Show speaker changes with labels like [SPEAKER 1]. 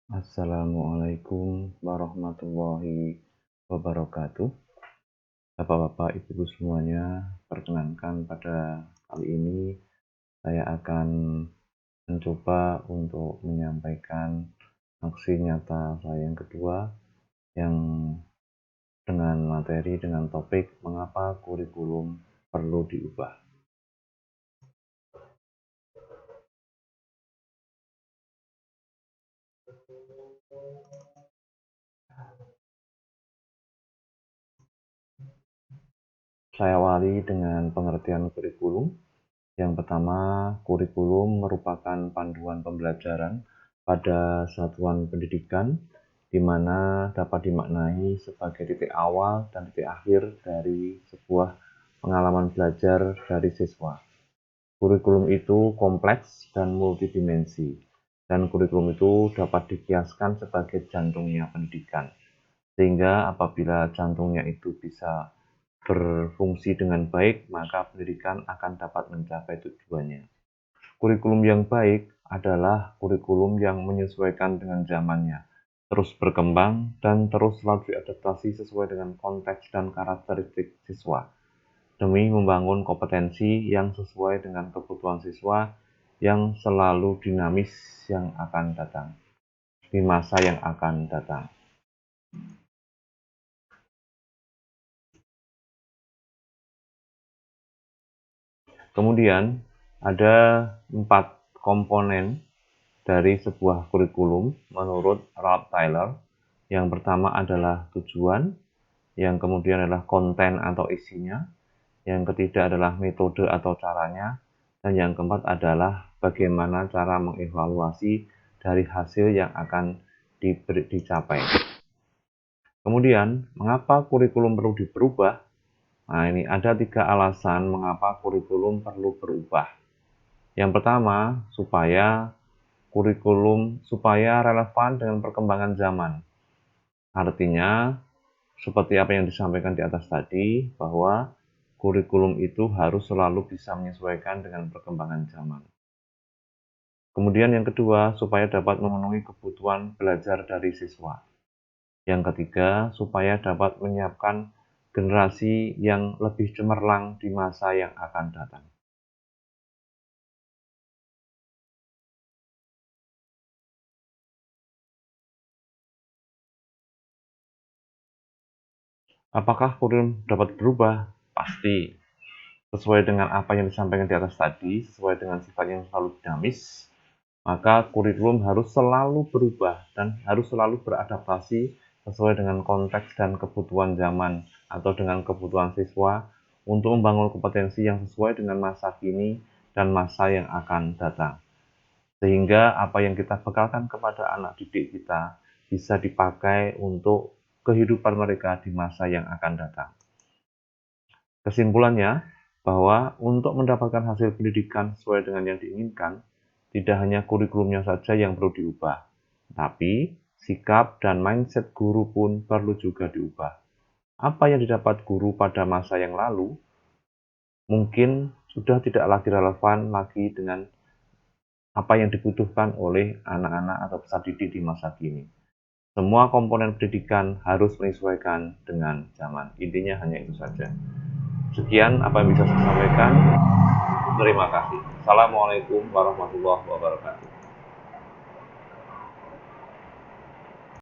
[SPEAKER 1] Assalamualaikum warahmatullahi wabarakatuh. Bapak-bapak, ibu-ibu semuanya, perkenankan pada kali ini saya akan mencoba untuk menyampaikan aksi nyata saya yang kedua yang dengan topik mengapa kurikulum perlu diubah. Saya awali dengan pengertian kurikulum. Yang pertama, kurikulum merupakan panduan pembelajaran pada satuan pendidikan, di mana dapat dimaknai sebagai titik awal dan titik akhir dari sebuah pengalaman belajar dari siswa. Kurikulum itu kompleks dan multidimensi, dan kurikulum itu dapat dikiaskan sebagai jantungnya pendidikan. Sehingga apabila jantungnya itu bisa berfungsi dengan baik, maka pendidikan akan dapat mencapai tujuannya. Kurikulum yang baik adalah kurikulum yang menyesuaikan dengan zamannya, terus berkembang dan terus selalu diadaptasi sesuai dengan konteks dan karakteristik siswa, demi membangun kompetensi yang sesuai dengan kebutuhan siswa yang selalu dinamis yang akan datang, di masa yang akan datang. Kemudian ada 4 komponen dari sebuah kurikulum menurut Ralph Tyler. Yang pertama adalah tujuan, yang kemudian adalah konten atau isinya, yang ketiga adalah metode atau caranya, dan yang keempat adalah bagaimana cara mengevaluasi dari hasil yang akan dicapai. Kemudian, mengapa kurikulum perlu diubah? Nah, ini ada 3 alasan mengapa kurikulum perlu berubah. Yang pertama, supaya relevan dengan perkembangan zaman. Artinya, seperti apa yang disampaikan di atas tadi, bahwa kurikulum itu harus selalu bisa menyesuaikan dengan perkembangan zaman. Kemudian yang kedua, supaya dapat memenuhi kebutuhan belajar dari siswa. Yang ketiga, supaya dapat menyiapkan generasi yang lebih cemerlang di masa yang akan datang. Apakah kurikulum dapat berubah? Pasti. Sesuai dengan apa yang disampaikan di atas tadi, sesuai dengan sifat yang selalu dinamis, maka kurikulum harus selalu berubah dan harus selalu beradaptasi sesuai dengan konteks dan kebutuhan zaman atau dengan kebutuhan siswa untuk membangun kompetensi yang sesuai dengan masa kini dan masa yang akan datang. Sehingga apa yang kita bekalkan kepada anak didik kita bisa dipakai untuk kehidupan mereka di masa yang akan datang. Kesimpulannya, bahwa untuk mendapatkan hasil pendidikan sesuai dengan yang diinginkan, tidak hanya kurikulumnya saja yang perlu diubah, tapi sikap dan mindset guru pun perlu juga diubah. Apa yang didapat guru pada masa yang lalu mungkin sudah tidak lagi relevan lagi dengan apa yang dibutuhkan oleh anak-anak atau peserta didik di masa kini. Semua komponen pendidikan harus menyesuaikan dengan zaman. Intinya hanya itu saja. Sekian apa yang bisa saya sampaikan. Terima kasih. Assalamualaikum warahmatullahi wabarakatuh.